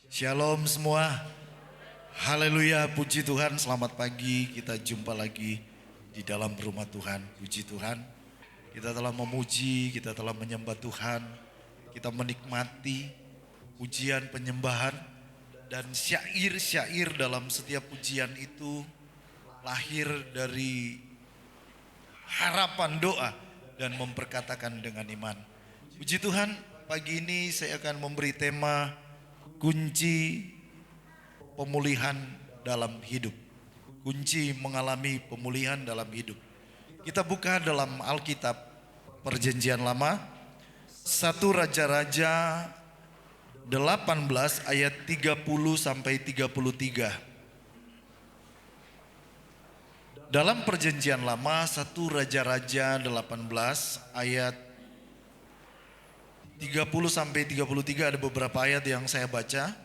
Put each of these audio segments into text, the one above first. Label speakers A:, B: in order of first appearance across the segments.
A: Shalom semua. Haleluya, puji Tuhan. Selamat pagi, kita jumpa lagi di dalam rumah Tuhan. Puji Tuhan, kita telah memuji, kita telah menyembah Tuhan. Kita menikmati pujian penyembahan dan syair-syair dalam setiap pujian itu lahir dari harapan doa dan memperkatakan dengan iman. Puji Tuhan, pagi ini saya akan memberi tema kunci pemulihan dalam hidup. Kunci mengalami pemulihan dalam hidup. Kita buka dalam Alkitab Perjanjian Lama, 1 Raja-Raja 18 ayat 30 sampai 33. Dalam Perjanjian Lama 1 Raja-Raja 18 ayat 30 sampai 33 ada beberapa ayat yang saya baca.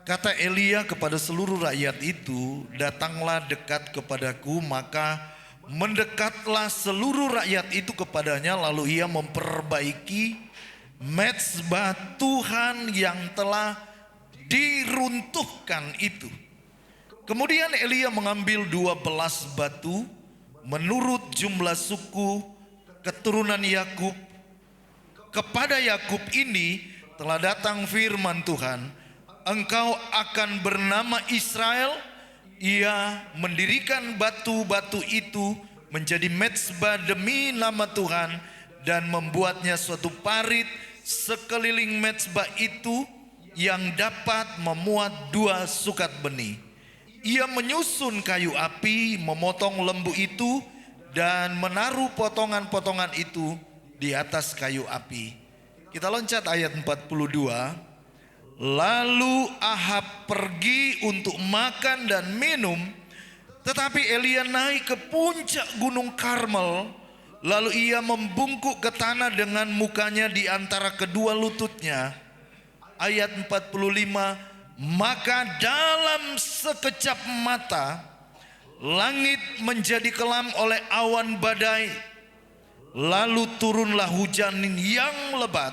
A: Kata Elia kepada seluruh rakyat itu, datanglah dekat kepadaku, maka mendekatlah seluruh rakyat itu kepadanya, lalu ia memperbaiki mezbah Tuhan yang telah diruntuhkan itu. Kemudian Elia mengambil 12 batu menurut jumlah suku keturunan Yakub. Kepada Yakub ini telah datang firman Tuhan, engkau akan bernama Israel. Ia mendirikan batu-batu itu menjadi mezbah demi nama Tuhan dan membuatnya suatu parit sekeliling mezbah itu yang dapat memuat 2 sukat benih. Ia menyusun kayu api, memotong lembu itu dan menaruh potongan-potongan itu di atas kayu api. Kita loncat ayat 42. Lalu Ahab pergi untuk makan dan minum, tetapi Elia naik ke puncak gunung Karmel. Lalu ia membungkuk ke tanah dengan mukanya di antara kedua lututnya. Ayat 45. Maka dalam sekejap mata langit menjadi kelam oleh awan badai, lalu turunlah hujan yang lebat.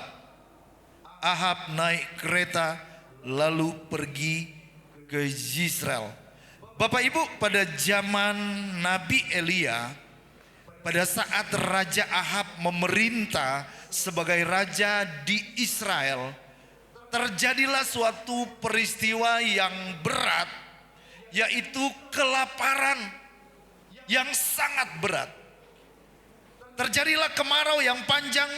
A: Ahab naik kereta lalu pergi ke Yizreel. Bapak Ibu, pada zaman Nabi Elia, pada saat Raja Ahab memerintah sebagai raja di Israel, terjadilah suatu peristiwa yang berat, yaitu kelaparan yang sangat berat. Terjadilah kemarau yang panjang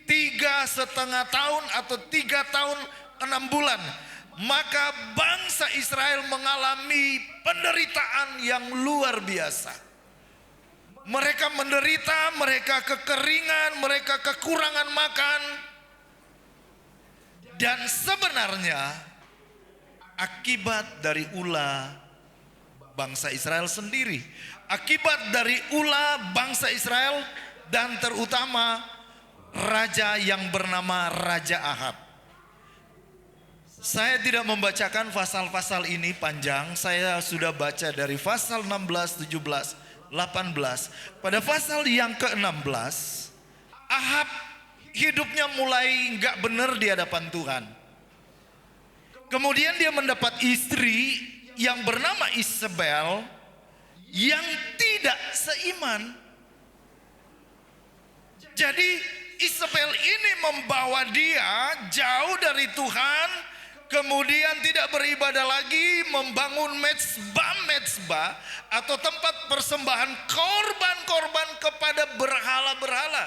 A: 3,5 tahun atau 3 tahun 6 bulan. Maka bangsa Israel mengalami penderitaan yang luar biasa. Mereka menderita, mereka kekeringan, mereka kekurangan makan. Dan sebenarnya akibat dari ulah bangsa Israel sendiri, akibat dari ulah bangsa Israel dan terutama raja yang bernama Raja Ahab. Saya tidak membacakan pasal-pasal ini panjang. Saya sudah baca dari pasal 16, 17, 18. Pada pasal yang ke-16, Ahab hidupnya mulai gak benar di hadapan Tuhan. Kemudian dia mendapat istri yang bernama Isabel yang tidak seiman. Jadi Isabel ini membawa dia jauh dari Tuhan, kemudian tidak beribadah lagi, membangun mezbah atau tempat persembahan korban-korban kepada berhala-berhala.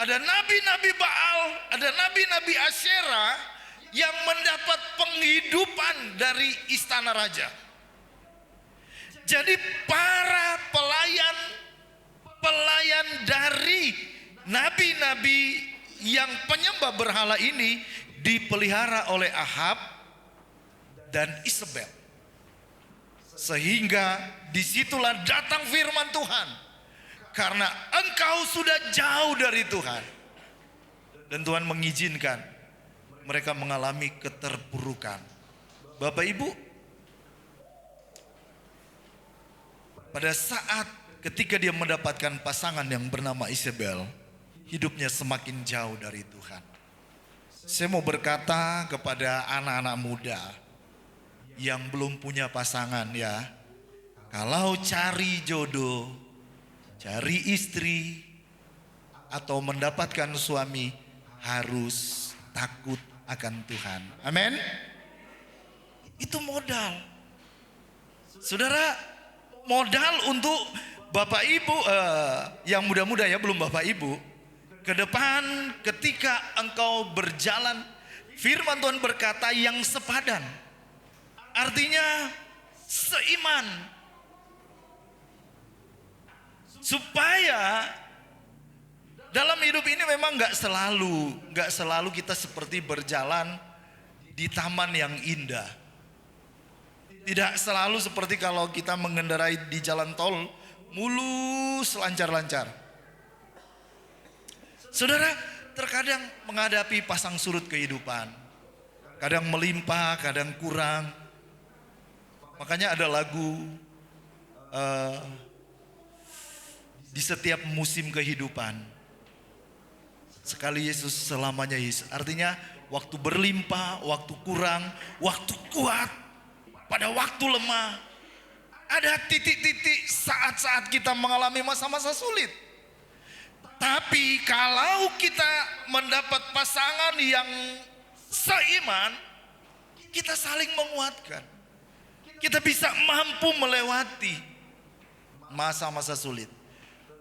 A: Ada nabi-nabi Baal, ada nabi-nabi Asyera yang mendapat penghidupan dari istana raja. Jadi para pelayan dari nabi-nabi yang penyembah berhala ini dipelihara oleh Ahab dan Isabel. Sehingga disitulah datang firman Tuhan. Karena engkau sudah jauh dari Tuhan. Dan Tuhan mengizinkan mereka mengalami keterpurukan. Bapak Ibu, pada saat ketika dia mendapatkan pasangan yang bernama Isabel, hidupnya semakin jauh dari Tuhan. Saya mau berkata kepada anak-anak muda yang belum punya pasangan ya. Kalau cari jodoh, cari istri, atau mendapatkan suami, harus takut akan Tuhan. Amin. Itu modal. Saudara, modal untuk Bapak Ibu yang muda-muda ya, belum Bapak Ibu. Ke depan ketika engkau berjalan, firman Tuhan berkata yang sepadan. Artinya seiman. Supaya dalam hidup ini memang gak selalu kita seperti berjalan di taman yang indah. Tidak selalu seperti kalau kita mengendarai di jalan tol mulus lancar-lancar. Saudara, terkadang menghadapi pasang surut kehidupan. Kadang melimpah, kadang kurang. Makanya ada lagu di setiap musim kehidupan. Sekali Yesus, selamanya Yesus. Artinya waktu berlimpah, waktu kurang, waktu kuat, pada waktu lemah. Ada titik-titik saat-saat kita mengalami masa-masa sulit. Tapi kalau kita mendapat pasangan yang seiman, kita saling menguatkan. Kita bisa mampu melewati masa-masa sulit.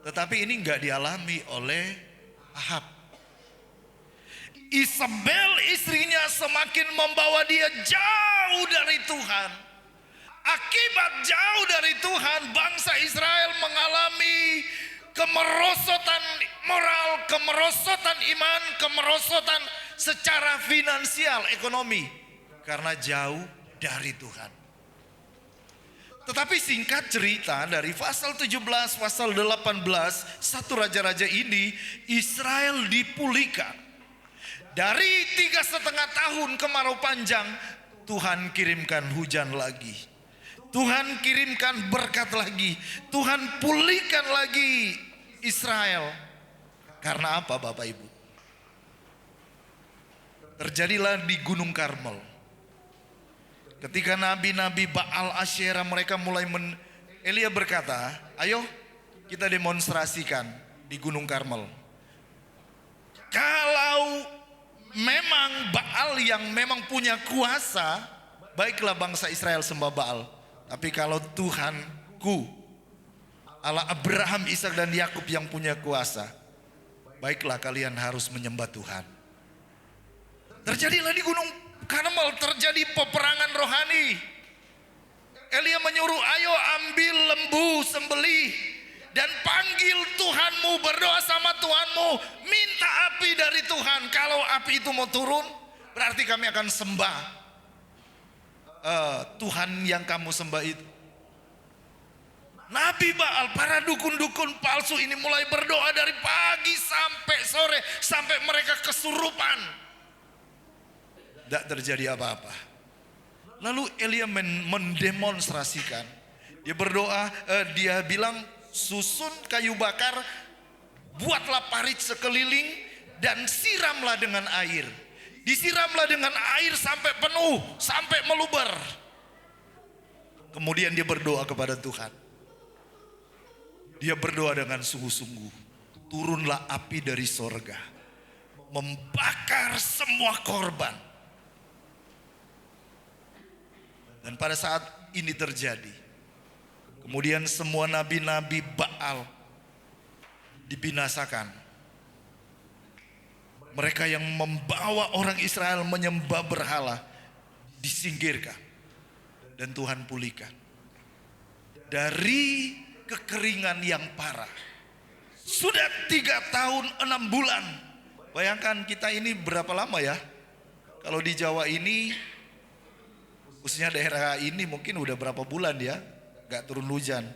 A: Tetapi ini enggak dialami oleh Ahab. Isabel istrinya semakin membawa dia jauh dari Tuhan. Akibat jauh dari Tuhan, bangsa Israel mengalami kemerosotan moral, kemerosotan iman, kemerosotan secara finansial, ekonomi. Karena jauh dari Tuhan. Tetapi singkat cerita, dari pasal 17, pasal 18, satu raja-raja ini, Israel dipulihkan. Dari 3,5 tahun kemarau panjang, Tuhan kirimkan hujan lagi. Tuhan kirimkan berkat lagi. Tuhan pulihkan lagi Israel. Karena apa Bapak Ibu? Terjadilah di Gunung Karmel. Ketika nabi-nabi Baal Asyera mereka mulai Elia berkata, ayo kita demonstrasikan di Gunung Karmel. Kalau memang Baal yang memang punya kuasa, baiklah bangsa Israel sembah Baal. Tapi kalau Tuhanku, Allah Abraham, Ishak dan Yakub yang punya kuasa, baiklah kalian harus menyembah Tuhan. Terjadilah di Gunung Karmel, terjadi peperangan rohani. Elia menyuruh, ayo ambil lembu sembelih dan panggil Tuhanmu, berdoa sama Tuhanmu, minta api dari Tuhan. Kalau api itu mau turun, berarti kami akan sembah Tuhan yang kamu sembah itu. Nabi Baal, para dukun-dukun palsu ini mulai berdoa dari pagi sampai sore, sampai mereka kesurupan. Tidak terjadi apa-apa. Lalu Elia mendemonstrasikan. Dia berdoa, dia bilang, susun kayu bakar, buatlah parit sekeliling, dan siramlah dengan air. Disiramlah dengan air sampai penuh, sampai meluber. Kemudian dia berdoa kepada Tuhan. Dia berdoa dengan sungguh-sungguh. Turunlah api dari sorga, membakar semua korban. Dan pada saat ini terjadi, kemudian semua nabi-nabi Baal dibinasakan. Mereka yang membawa orang Israel menyembah berhala disingkirkan. Dan Tuhan pulihkan. Dari kekeringan yang parah. Sudah 3 tahun 6 bulan. Bayangkan kita ini berapa lama ya? Kalau di Jawa ini, khususnya daerah ini mungkin udah berapa bulan ya gak turun hujan.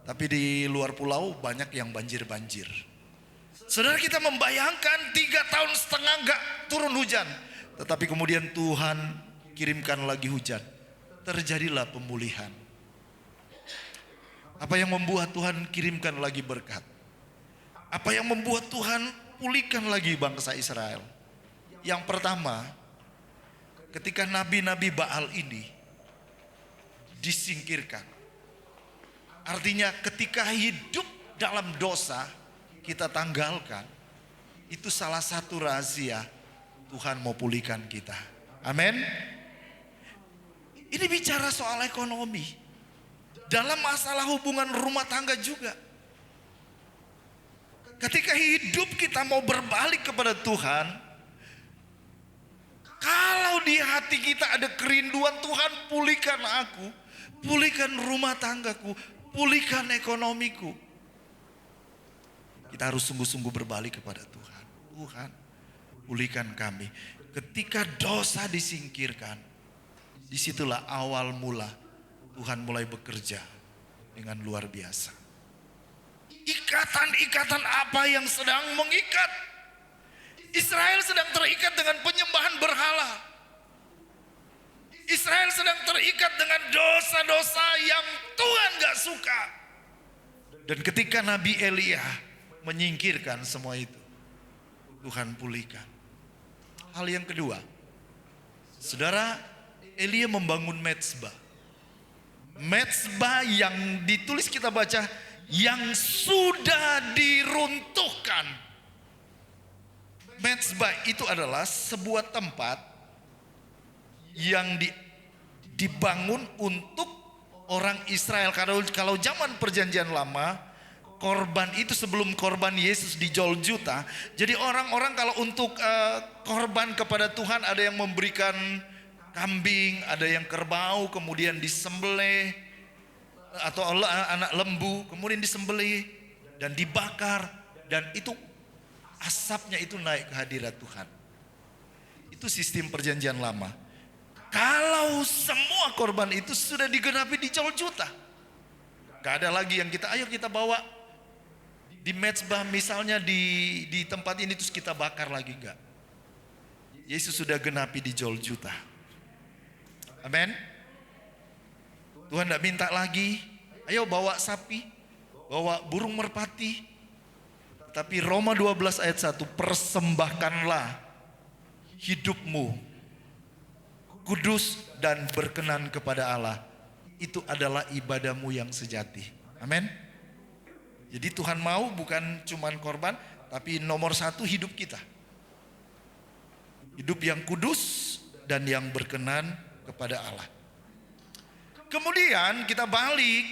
A: Tapi di luar pulau banyak yang banjir-banjir. Saudara, kita membayangkan 3,5 tahun gak turun hujan. Tetapi kemudian Tuhan kirimkan lagi hujan. Terjadilah pemulihan. Apa yang membuat Tuhan kirimkan lagi berkat? Apa yang membuat Tuhan pulihkan lagi bangsa Israel? Yang pertama, ketika nabi-nabi Baal ini disingkirkan. Artinya ketika hidup dalam dosa kita tanggalkan. Itu salah satu rahasia Tuhan mau pulihkan kita. Amin. Ini bicara soal ekonomi. Dalam masalah hubungan rumah tangga juga. Ketika hidup kita mau berbalik kepada Tuhan, kalau di hati kita ada kerinduan, Tuhan pulihkan aku, pulihkan rumah tanggaku, pulihkan ekonomiku. Kita harus sungguh-sungguh berbalik kepada Tuhan. Tuhan, pulihkan kami. Ketika dosa disingkirkan, disitulah awal mula Tuhan mulai bekerja dengan luar biasa. Ikatan-ikatan apa yang sedang mengikat? Israel sedang terikat dengan penyembahan berhala. Israel sedang terikat dengan dosa-dosa yang Tuhan gak suka. Dan ketika Nabi Elia menyingkirkan semua itu, Tuhan pulihkan. Hal yang kedua, saudara, Elia membangun mezbah. Mezbah yang ditulis kita baca, yang sudah diruntuhkan. Mezbah itu adalah sebuah tempat yang dibangun untuk orang Israel. Kalau zaman perjanjian lama, korban itu sebelum korban Yesus dijual juta. Jadi orang-orang kalau untuk korban kepada Tuhan, ada yang memberikan kambing, ada yang kerbau, kemudian disembelih. Atau anak lembu, kemudian disembelih dan dibakar. Dan itu asapnya itu naik ke hadirat Tuhan. Itu sistem perjanjian lama. Kalau semua korban itu sudah digenapi dijual juta, gak ada lagi yang ayo kita bawa di mezbah misalnya di tempat ini terus kita bakar lagi, enggak. Yesus sudah genapi dijual juta. Amin. Tuhan tidak minta lagi, ayo bawa sapi, bawa burung merpati. Tapi Roma 12 ayat 1, persembahkanlah hidupmu kudus dan berkenan kepada Allah. Itu adalah ibadahmu yang sejati. Amin. Jadi Tuhan mau bukan cuman korban, tapi nomor satu hidup kita. Hidup yang kudus dan yang berkenan kepada Allah. Kemudian kita balik,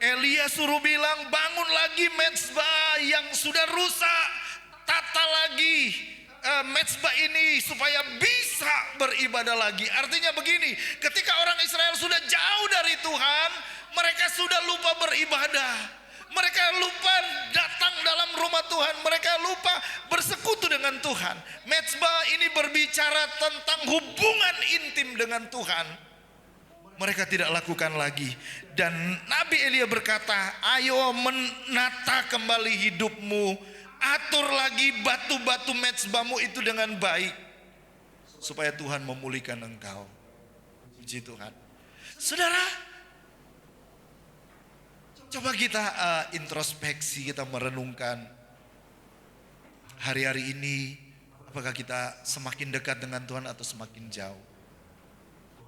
A: Elia suruh bilang bangun lagi mezbah yang sudah rusak, tata lagi mezbah ini supaya bisa beribadah lagi. Artinya begini, ketika orang Israel sudah jauh dari Tuhan, mereka sudah lupa beribadah. Mereka lupa datang dalam rumah Tuhan, mereka lupa bersekutu dengan Tuhan. Mezbah ini berbicara tentang hubungan intim dengan Tuhan. Mereka tidak lakukan lagi. Dan Nabi Elia berkata, ayo menata kembali hidupmu. Atur lagi batu-batu mezbahmu itu dengan baik. Supaya Tuhan memulihkan engkau. Puji Tuhan. Saudara, coba kita introspeksi, kita merenungkan. Hari-hari ini, apakah kita semakin dekat dengan Tuhan atau semakin jauh?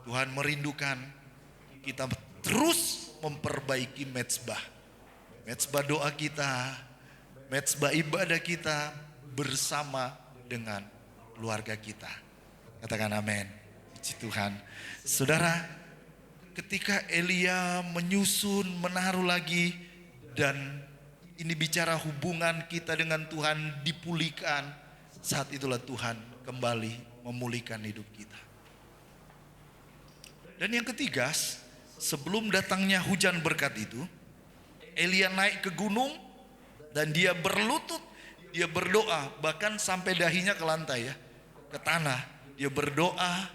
A: Tuhan merindukan kita terus memperbaiki mezbah. Mezbah doa kita, mezbah ibadah kita bersama dengan keluarga kita. Katakan amin. Puji Tuhan. Saudara, ketika Elia menyusun, menaruh lagi, dan ini bicara hubungan kita dengan Tuhan dipulihkan, saat itulah Tuhan kembali memulihkan hidup kita. Dan yang ketiga, sebelum datangnya hujan berkat itu, Elia naik ke gunung dan dia berlutut, dia berdoa, bahkan sampai dahinya ke lantai ya, ke tanah. Dia berdoa,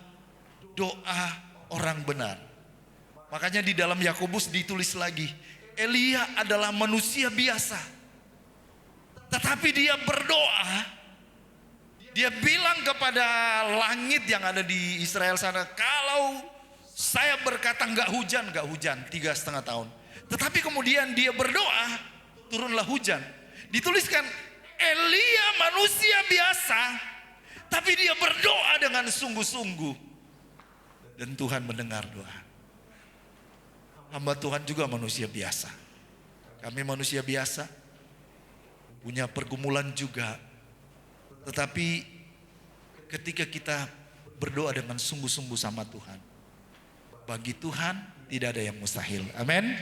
A: doa orang benar. Makanya di dalam Yakobus ditulis lagi, Elia adalah manusia biasa. Tetapi dia berdoa, dia bilang kepada langit yang ada di Israel sana, kalau saya berkata enggak hujan 3,5 tahun. Tetapi kemudian dia berdoa, turunlah hujan. Dituliskan, Elia manusia biasa, Tapi dia berdoa dengan sungguh-sungguh. Dan Tuhan mendengar doa. Hamba Tuhan juga manusia biasa. Kami manusia biasa. Punya pergumulan juga. Tetapi ketika kita berdoa dengan sungguh-sungguh sama Tuhan. Bagi Tuhan tidak ada yang mustahil. Amin.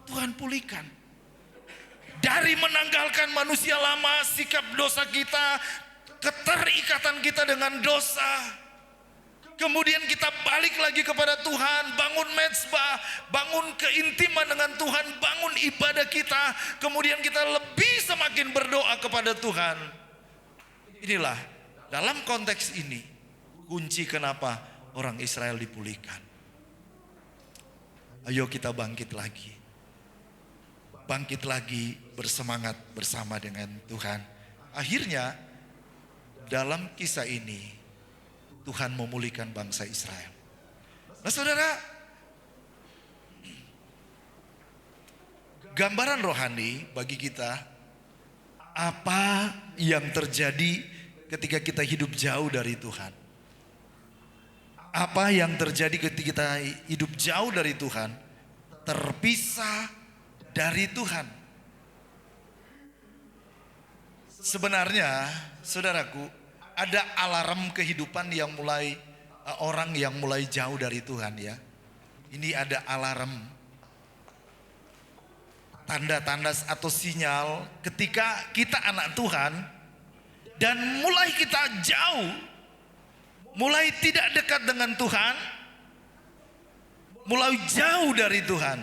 A: Tuhan pulihkan. Dari menanggalkan manusia lama, sikap dosa kita, keterikatan kita dengan dosa. Kemudian kita balik lagi kepada Tuhan, bangun mezbah, bangun keintiman dengan Tuhan, bangun ibadah kita. Kemudian kita lebih semakin berdoa kepada Tuhan. Inilah dalam konteks ini kunci kenapa orang Israel dipulihkan. Ayo kita bangkit lagi. Bangkit lagi bersemangat bersama dengan Tuhan. Akhirnya dalam kisah ini Tuhan memulihkan bangsa Israel. Nah saudara, gambaran rohani bagi kita, apa yang terjadi ketika kita hidup jauh dari Tuhan. Apa yang terjadi ketika kita hidup jauh dari Tuhan, terpisah dari Tuhan. Sebenarnya, saudaraku, ada alarm kehidupan yang mulai orang yang mulai jauh dari Tuhan ya. Ini ada alarm, tanda-tanda atau sinyal ketika kita anak Tuhan dan mulai kita jauh, mulai tidak dekat dengan Tuhan, mulai jauh dari Tuhan.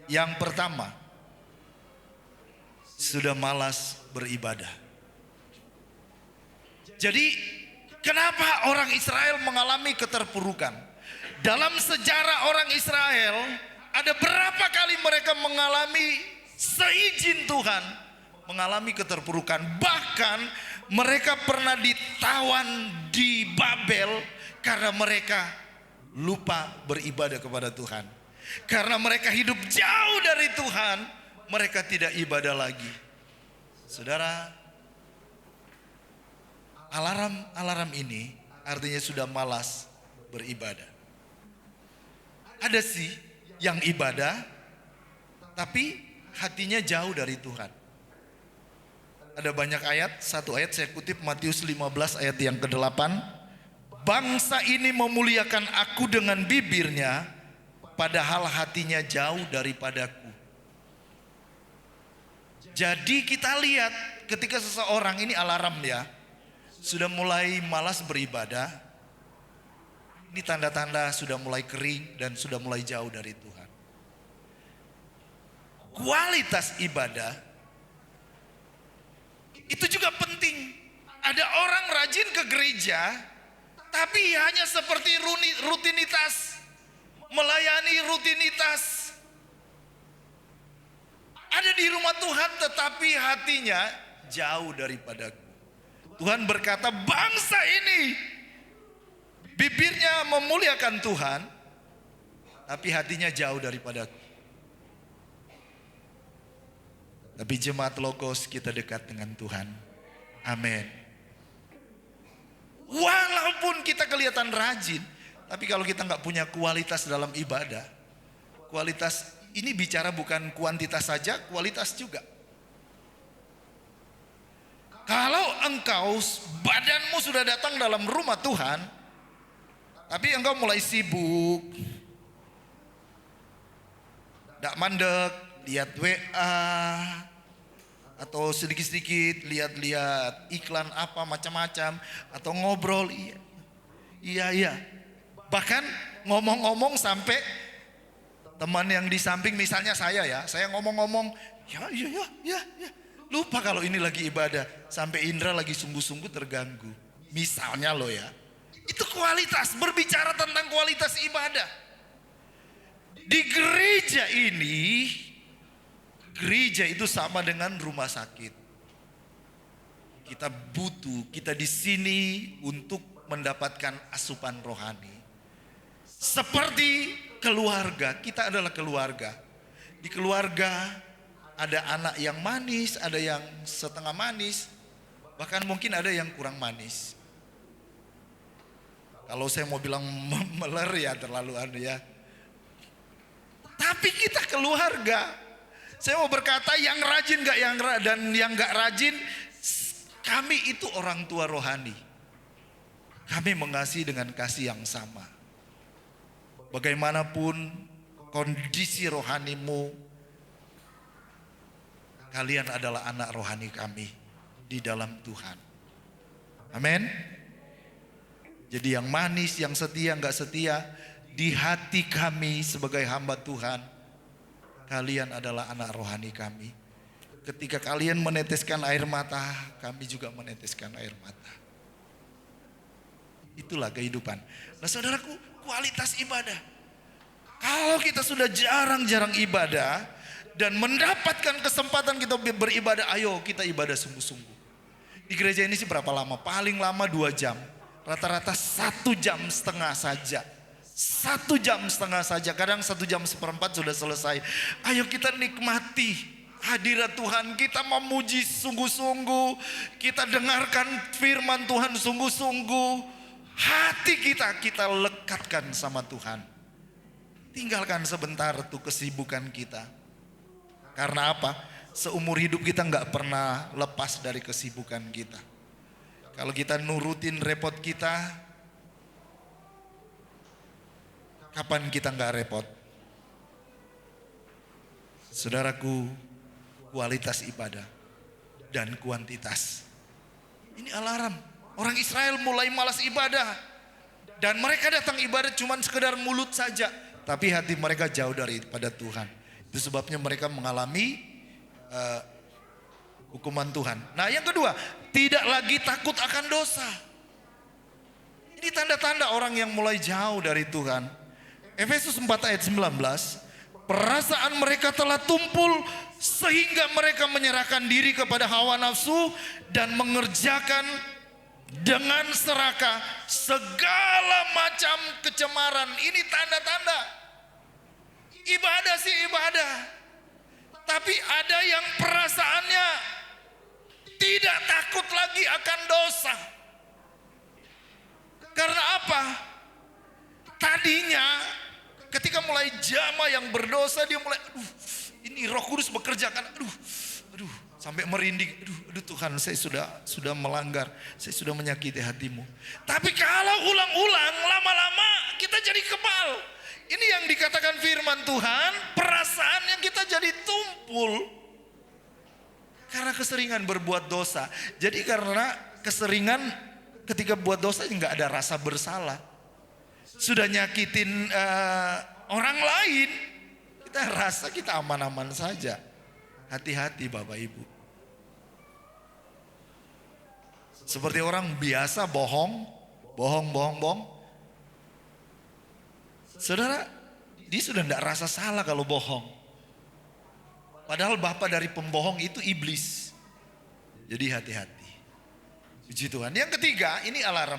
A: Yang pertama, sudah malas beribadah. Jadi kenapa orang Israel mengalami keterpurukan? Dalam sejarah orang Israel, ada berapa kali mereka mengalami seizin Tuhan, mengalami keterpurukan. Bahkan mereka pernah ditawan di Babel karena mereka lupa beribadah kepada Tuhan. Karena mereka hidup jauh dari Tuhan, mereka tidak ibadah lagi. Saudara, alarm ini artinya sudah malas beribadah. Ada sih yang ibadah, tapi hatinya jauh dari Tuhan. Ada banyak ayat, satu ayat saya kutip Matius 15 ayat yang ke-8. Bangsa ini memuliakan aku dengan bibirnya, padahal hatinya jauh daripadaku. Jadi kita lihat ketika seseorang, ini alarm ya, sudah mulai malas beribadah, ini tanda-tanda sudah mulai kering dan sudah mulai jauh dari Tuhan. Kualitas ibadah itu juga penting. Ada orang rajin ke gereja, tapi hanya seperti rutinitas, melayani rutinitas. Ada di rumah Tuhan tetapi hatinya jauh daripadaku. Tuhan berkata, bangsa ini bibirnya memuliakan Tuhan, tapi hatinya jauh daripadaku. Tapi jemaat Logos, kita dekat dengan Tuhan. Amin. Walaupun kita kelihatan rajin, tapi kalau kita nggak punya kualitas dalam ibadah, kualitas ini bicara bukan kuantitas saja, kualitas juga. Kalau engkau badanmu sudah datang dalam rumah Tuhan, tapi engkau mulai sibuk, tidak mandek, lihat WA, atau sedikit-sedikit lihat-lihat iklan apa macam-macam, atau ngobrol, iya. Bahkan ngomong-ngomong sampai teman yang di samping, misalnya saya ngomong-ngomong, ya. Lupa kalau ini lagi ibadah. Sampai Indra lagi sungguh-sungguh terganggu. Misalnya loh ya. Itu kualitas, berbicara tentang kualitas ibadah. Di gereja ini, gereja itu sama dengan rumah sakit. Kita butuh, kita di sini untuk mendapatkan asupan rohani. Seperti keluarga, kita adalah keluarga. Di keluarga ada anak yang manis, ada yang setengah manis, Bahkan mungkin ada yang kurang manis. Kalau saya mau bilang meler ya terlalu ya. Tapi kita keluarga. Saya mau berkata yang rajin dan yang gak rajin, kami itu orang tua rohani. Kami mengasihi dengan kasih yang sama. Bagaimanapun kondisi rohanimu, kalian adalah anak rohani kami di dalam Tuhan. Amin. Jadi yang manis, yang setia, gak setia, di hati kami sebagai hamba Tuhan, kalian adalah anak rohani kami. Ketika kalian meneteskan air mata, kami juga meneteskan air mata. Itulah kehidupan. Nah saudaraku, kualitas ibadah. Kalau kita sudah jarang-jarang ibadah dan mendapatkan kesempatan kita beribadah, ayo kita ibadah sungguh-sungguh. Di gereja ini sih berapa lama? Paling lama 2 jam. Rata-rata 1,5 jam saja. 1,5 jam saja. Kadang 1 jam seperempat sudah selesai. Ayo kita nikmati hadirat Tuhan. Kita memuji sungguh-sungguh. Kita dengarkan firman Tuhan sungguh-sungguh. Hati kita lekatkan sama Tuhan. Tinggalkan sebentar tuh kesibukan kita. Karena apa? Seumur hidup kita gak pernah lepas dari kesibukan kita. Kalau kita nurutin repot kita, kapan kita gak repot? Saudaraku, kualitas ibadah dan kuantitas. Ini alarm. Orang Israel mulai malas ibadah. Dan mereka datang ibadah cuma sekedar mulut saja. Tapi hati mereka jauh daripada Tuhan. Itu sebabnya mereka mengalami hukuman Tuhan. Nah yang kedua, tidak lagi takut akan dosa. Ini tanda-tanda orang yang mulai jauh dari Tuhan. Efesus 4 ayat 19. Perasaan mereka telah tumpul sehingga mereka menyerahkan diri kepada hawa nafsu dan mengerjakan dengan serakah segala macam kecemaran. Ini tanda-tanda. Ibadah sih ibadah. Tapi ada yang perasaannya tidak takut lagi akan dosa. Karena apa? Tadinya ketika mulai jamaah yang berdosa, dia mulai ini Roh Kudus bekerja kan. Aduh, sampai merinding. Aduh Tuhan, saya sudah melanggar, saya sudah menyakiti hatimu. Tapi kalau ulang-ulang, lama-lama kita jadi kebal. Ini yang dikatakan firman Tuhan, perasaan yang kita jadi tumpul karena keseringan berbuat dosa. Jadi karena keseringan ketika buat dosa nggak ada rasa bersalah. Sudah nyakitin orang lain, kita rasa kita aman-aman saja. Hati-hati Bapak Ibu. Seperti orang biasa bohong. Saudara, dia sudah tidak rasa salah kalau bohong. Padahal bapak dari pembohong itu iblis. Jadi hati-hati. Puji Tuhan. Yang ketiga, ini alarm.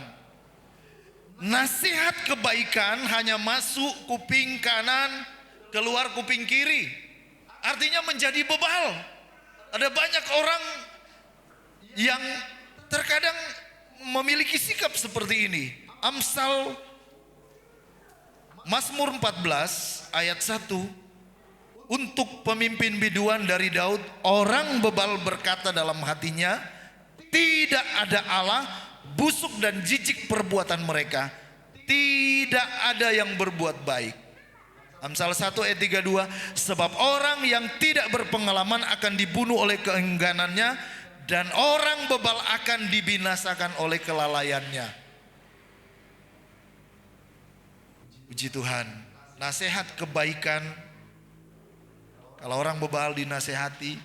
A: Nasihat kebaikan hanya masuk kuping kanan, keluar kuping kiri. Artinya menjadi bebal. Ada banyak orang yang terkadang memiliki sikap seperti ini. Mazmur 14 ayat 1. Untuk pemimpin biduan dari Daud, orang bebal berkata dalam hatinya, tidak ada Allah, busuk dan jijik perbuatan mereka, tidak ada yang berbuat baik. Amsal 1 ayat 32, sebab orang yang tidak berpengalaman akan dibunuh oleh keengganannya, dan orang bebal akan dibinasakan oleh kelalaiannya. Puji Tuhan, nasihat kebaikan, kalau orang bebal dinasehati,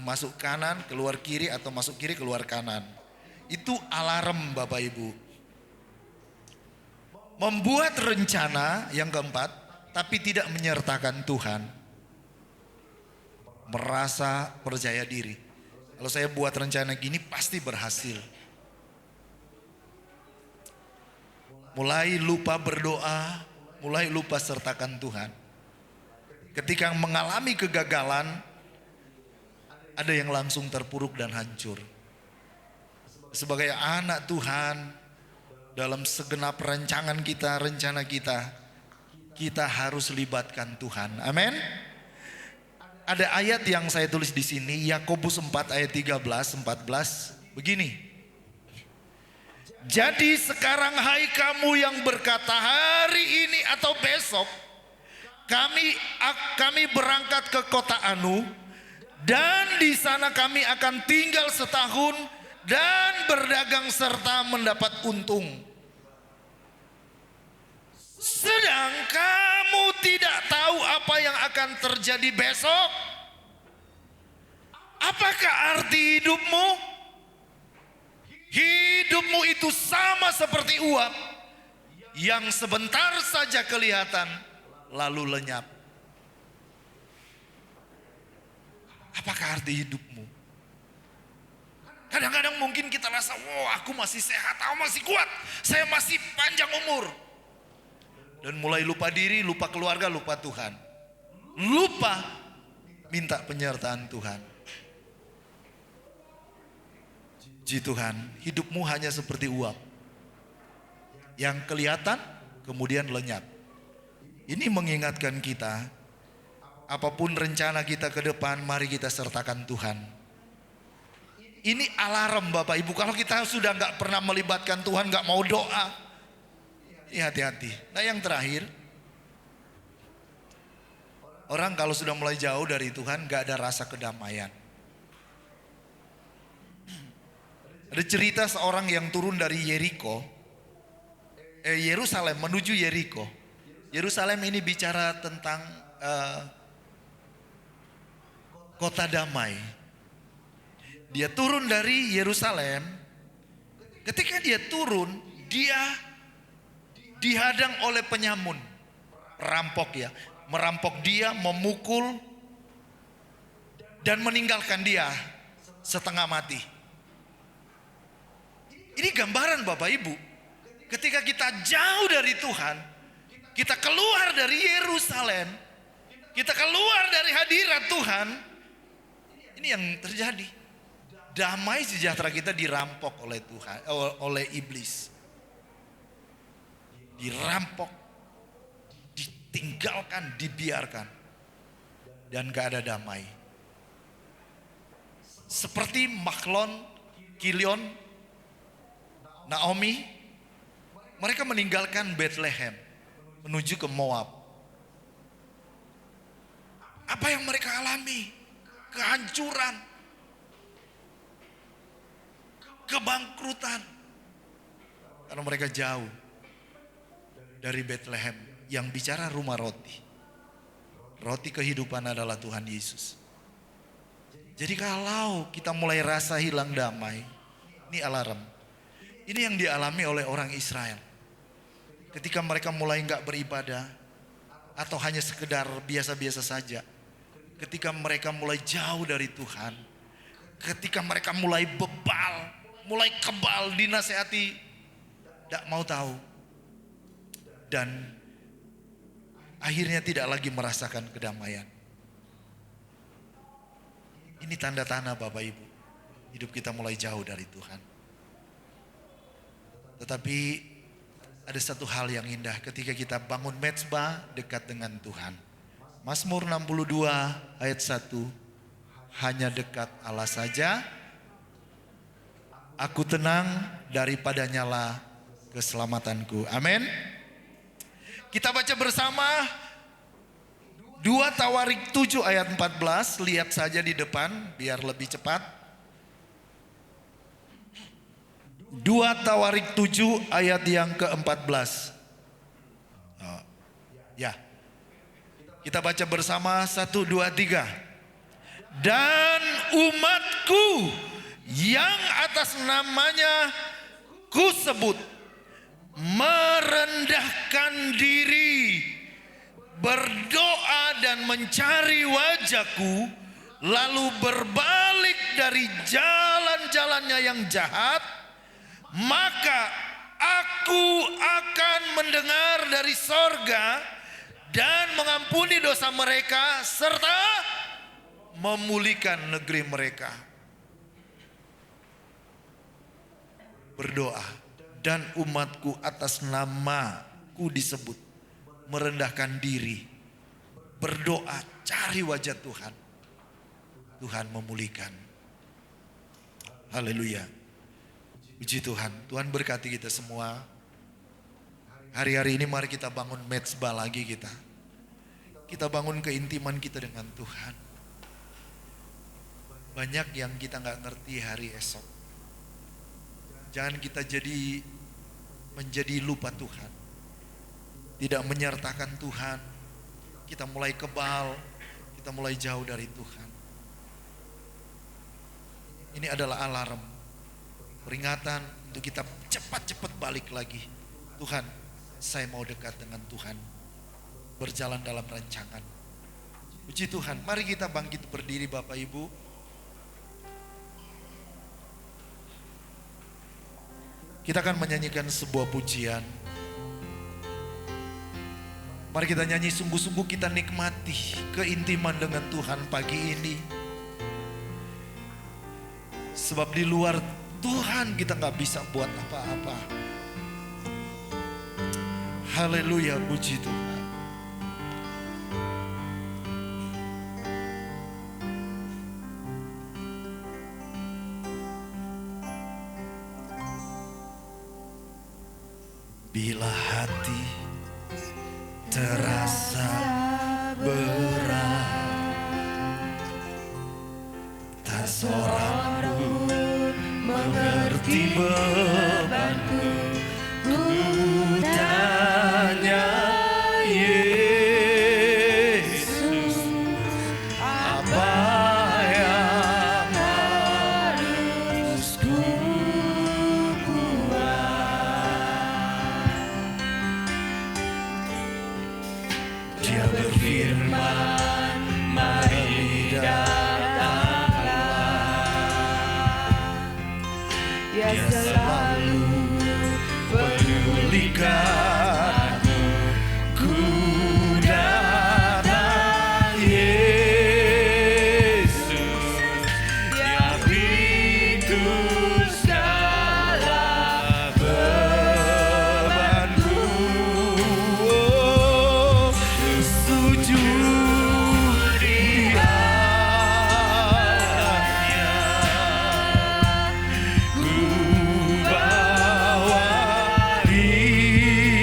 A: masuk kanan, keluar kiri, atau masuk kiri, keluar kanan. Itu alarm Bapak Ibu. Membuat rencana yang keempat, tapi tidak menyertakan Tuhan. Merasa percaya diri. Kalau saya buat rencana gini pasti berhasil. Mulai lupa berdoa, mulai lupa sertakan Tuhan. Ketika mengalami kegagalan, ada yang langsung terpuruk dan hancur. sebagai anak Tuhan, dalam segenap rancangan kita, rencana kita, kita harus libatkan Tuhan. Amin. Ada ayat yang saya tulis di sini, Yakobus 4 ayat 13-14 begini. Jadi sekarang hai kamu yang berkata hari ini atau besok kami berangkat ke kota Anu, dan di sana kami akan tinggal setahun dan berdagang serta mendapat untung. Sedang kamu tidak tahu apa yang akan terjadi besok. Apakah arti hidupmu? Hidupmu itu sama seperti uap yang sebentar saja kelihatan lalu lenyap. Apakah arti hidupmu? Kadang-kadang mungkin kita rasa, wow, aku masih sehat, aku masih kuat, saya masih panjang umur. Dan mulai lupa diri, lupa keluarga, lupa Tuhan. Lupa minta penyertaan Tuhan. Ji Tuhan, hidupmu hanya seperti uap yang kelihatan kemudian lenyap. Ini mengingatkan kita, apapun rencana kita ke depan, mari kita sertakan Tuhan. Ini alarm Bapak Ibu, kalau kita sudah gak pernah melibatkan Tuhan, gak mau doa, ya hati-hati. Nah yang terakhir, orang kalau sudah mulai jauh dari Tuhan gak ada rasa kedamaian. Ada cerita seorang yang turun dari Yerusalem menuju Yeriko. Yerusalem ini bicara tentang kota damai. Dia turun dari Yerusalem. Ketika dia turun, dia dihadang oleh penyamun, perampok ya, merampok dia, memukul dan meninggalkan dia setengah mati. Ini gambaran Bapak Ibu, ketika kita jauh dari Tuhan, kita keluar dari Yerusalem, kita keluar dari hadirat Tuhan, ini yang terjadi. Damai sejahtera kita dirampok oleh Tuhan, oleh iblis. Dirampok, ditinggalkan, dibiarkan, dan gak ada damai. Seperti Mahlon, Kilion, Naomi, mereka meninggalkan Bethlehem menuju ke Moab. Apa yang mereka alami? Kehancuran, kebangkrutan, karena mereka jauh dari Bethlehem yang bicara rumah roti. Roti kehidupan adalah Tuhan Yesus. Jadi kalau kita mulai rasa hilang damai, ini alarm. Ini yang dialami oleh orang Israel. Ketika mereka mulai gak beribadah, atau hanya sekedar biasa-biasa saja. Ketika mereka mulai jauh dari Tuhan, ketika mereka mulai bebal, mulai kebal, dinasehati, tidak mau tahu, dan akhirnya tidak lagi merasakan kedamaian. Ini tanda-tanda Bapak Ibu, hidup kita mulai jauh dari Tuhan. Tetapi ada satu hal yang indah ketika kita bangun mezbah dekat dengan Tuhan. Mazmur 62 ayat 1, hanya dekat Allah saja aku tenang, daripadanya lah keselamatanku. Amin. Kita baca bersama 2 Tawarik 7 ayat 14. Lihat saja di depan biar lebih cepat. 2 Tawarik 7 ayat yang ke-14. Oh, ya. Kita baca bersama 1, 2, 3. Dan umatku yang atas namanya kusebut merendahkan diri, berdoa dan mencari wajahku, lalu berbalik dari jalan-jalannya yang jahat, maka aku akan mendengar dari sorga dan mengampuni dosa mereka serta memulihkan negeri mereka. berdoa dan umatku atas namaku disebut merendahkan diri, berdoa, cari wajah Tuhan, Tuhan memulihkan. Haleluya. Puji Tuhan. Tuhan berkati kita semua. Hari-hari ini mari kita bangun mezbah lagi kita. Kita bangun keintiman kita dengan Tuhan. Banyak yang kita gak ngerti hari esok. Jangan kita menjadi lupa Tuhan. Tidak menyertakan Tuhan. Kita mulai kebal. Kita mulai jauh dari Tuhan. Ini adalah alarm. Peringatan untuk kita cepat-cepat balik lagi. Tuhan, saya mau dekat dengan Tuhan. Berjalan dalam rancangan. Puji Tuhan. Mari kita bangkit berdiri Bapak Ibu. Kita akan menyanyikan sebuah pujian. Mari kita nyanyi sungguh-sungguh, kita nikmati keintiman dengan Tuhan pagi ini. Sebab di luar Tuhan kita gak bisa buat apa-apa. Haleluya, puji Tuhan. Bila hati terasa berat, tak seorang pun mengerti bebanku. Ku tanya Yesus, apa yang harus ku buat? Dia berfirman, mari datanglah. Dia selalu pedulikan aku. Ku datang Yesus, Dia pikul segala bebanku. Oh, sujud di hadapannya, ku bawa diri.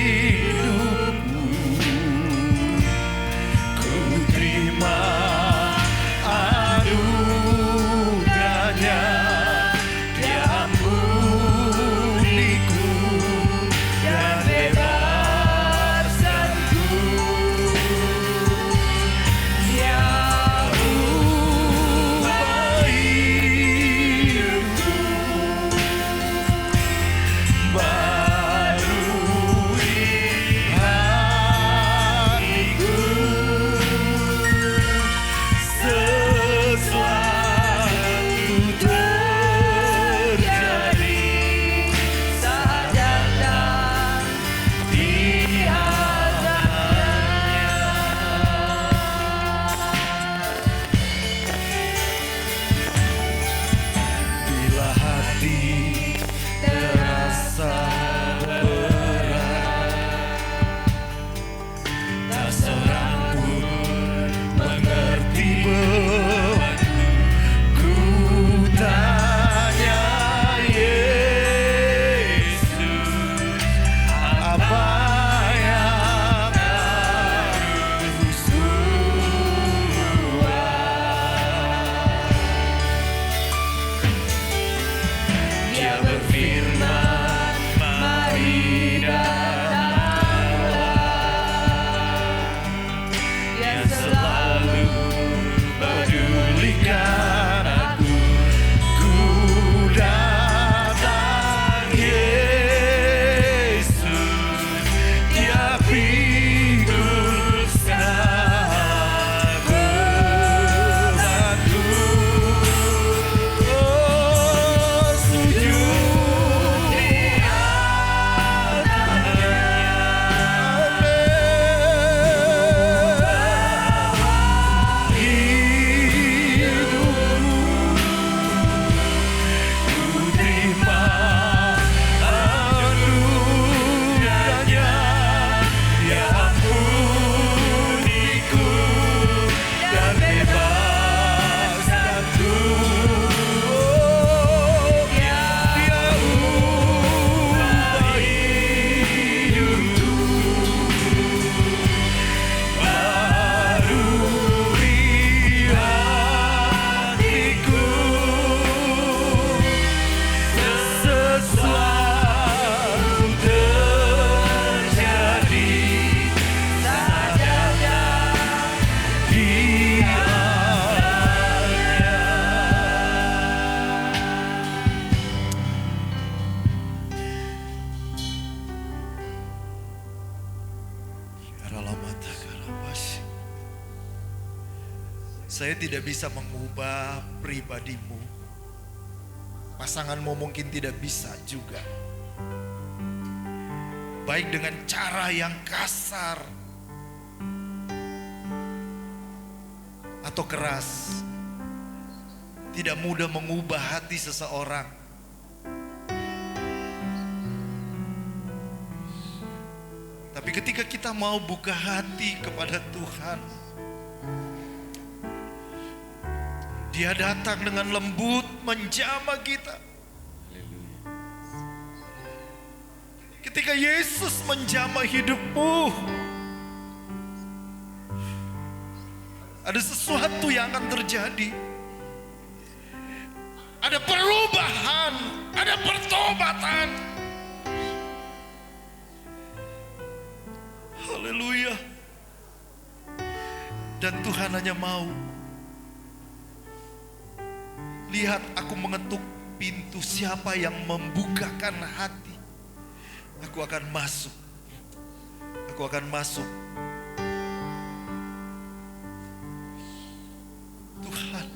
A: Saya tidak bisa mengubah pribadimu. Pasanganmu mungkin tidak bisa juga. Baik dengan cara yang kasar atau keras. Tidak mudah mengubah hati seseorang. Tapi ketika kita mau buka hati kepada Tuhan, Dia datang dengan lembut menjamah kita. Ketika Yesus menjamah hidupmu, ada sesuatu yang akan terjadi. Ada perubahan, ada pertobatan. Haleluya. Dan Tuhan hanya mau, lihat aku mengetuk pintu, siapa yang membukakan hati, aku akan masuk. Aku akan masuk. Tuhan,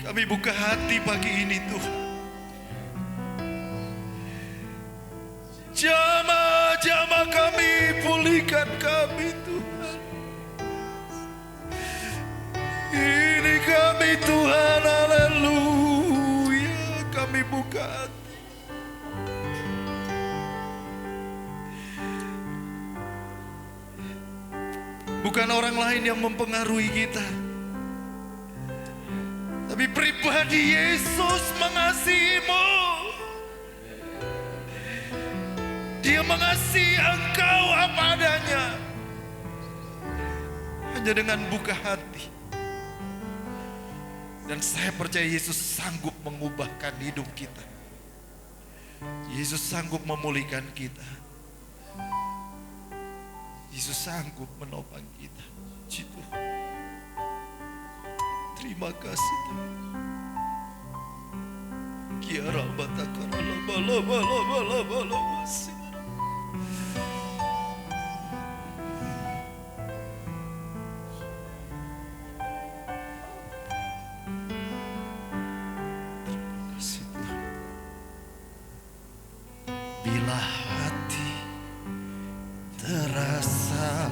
A: kami buka hati pagi ini Tuhan. Jamah-jamah kami, pulihkan kami Tuhan. Ini kami Tuhan, haleluya. Kami buka hati. Bukan orang lain yang mempengaruhi kita, tapi pribadi Yesus mengasihimu. Dia mengasihi engkau apa adanya. Hanya dengan buka hati. Dan saya percaya Yesus sanggup mengubahkan hidup kita. Yesus sanggup memulihkan kita. Yesus sanggup menopang kita. Gitu. Terima kasih Tuhan. Kiara batakara bala masih. Bila hati terasa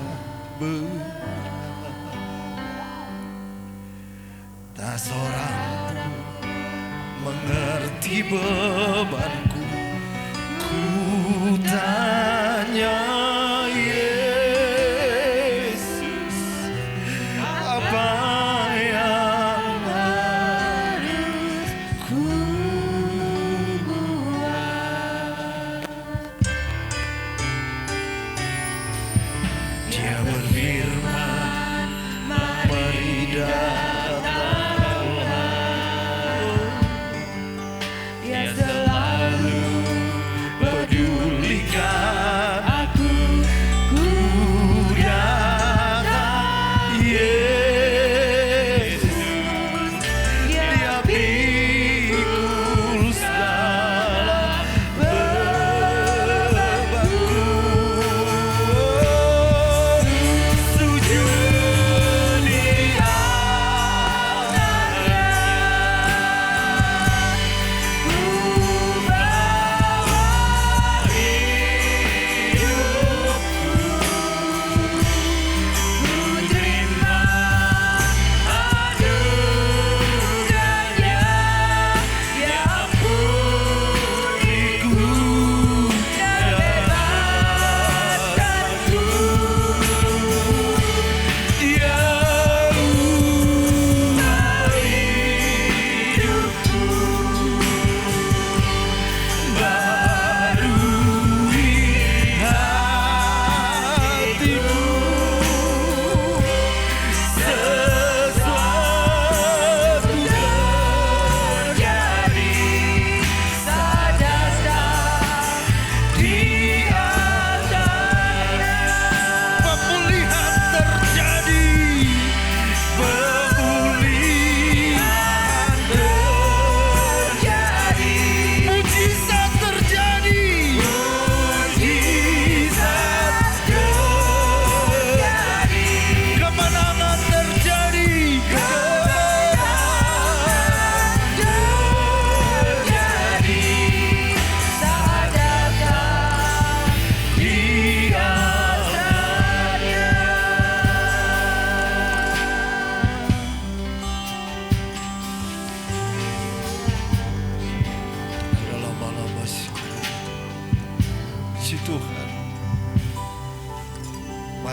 A: berat, tak seorang pun mengerti bebanku. Ku tanya Yesus, apa yang harus ku buat? Dia berfirman, mari datanglah. Dia selalu pedulikan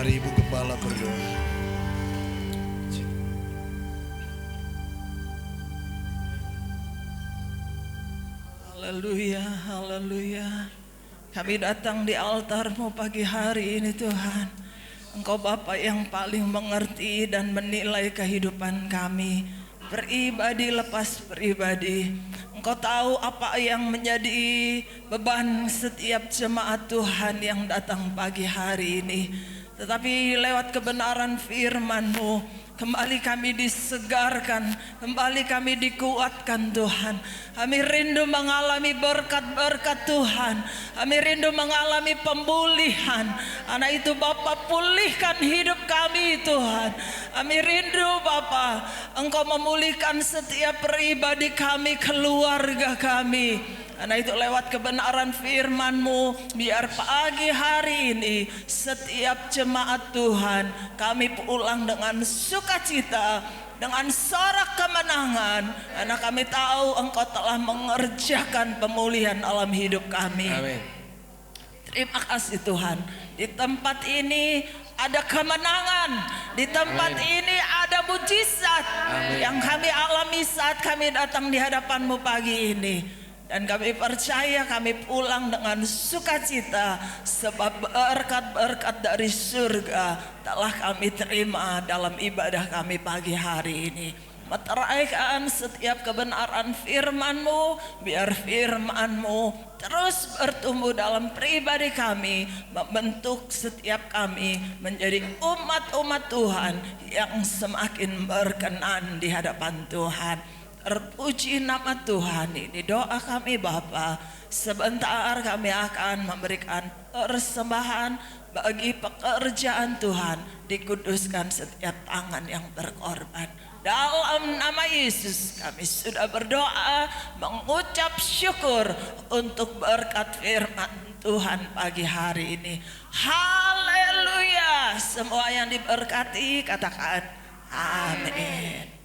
A: Mari Ibu Gembala berdoa.
B: Haleluya, haleluya. Kami datang di altar-Mu pagi hari ini Tuhan. Engkau Bapa yang paling mengerti dan menilai kehidupan kami, pribadi lepas pribadi. Engkau tahu apa yang menjadi beban setiap jemaat Tuhan yang datang pagi hari ini. Tetapi lewat kebenaran firman-Mu, kembali kami disegarkan, kembali kami dikuatkan Tuhan. Kami rindu mengalami berkat-berkat Tuhan. Kami rindu mengalami pemulihan. Karena itu Bapa, pulihkan hidup kami Tuhan. Kami rindu Bapa, Engkau memulihkan setiap pribadi kami, keluarga kami. Karena itu lewat kebenaran firman-Mu, biar pagi hari ini setiap jemaat Tuhan kami pulang dengan sukacita, dengan sorak kemenangan. Karena kami tahu Engkau telah mengerjakan pemulihan alam hidup kami.
C: Amin.
B: Terima kasih Tuhan. Di tempat ini ada kemenangan. Di tempat ini ada mujizat yang kami alami saat kami datang di hadapan-Mu pagi ini. Dan kami percaya kami pulang dengan sukacita, sebab berkat-berkat dari surga telah kami terima dalam ibadah kami pagi hari ini. Meteraikan setiap kebenaran firman-Mu, biar firman-Mu terus bertumbuh dalam pribadi kami, membentuk setiap kami menjadi umat-umat Tuhan yang semakin berkenan di hadapan Tuhan. Terpuji nama Tuhan. Ini doa kami Bapa. Sebentar kami akan memberikan persembahan bagi pekerjaan Tuhan. Dikuduskan setiap tangan yang berkorban. Dalam nama Yesus kami sudah berdoa, mengucap syukur untuk berkat firman Tuhan pagi hari ini. Haleluya. Semua yang diberkati katakan amin.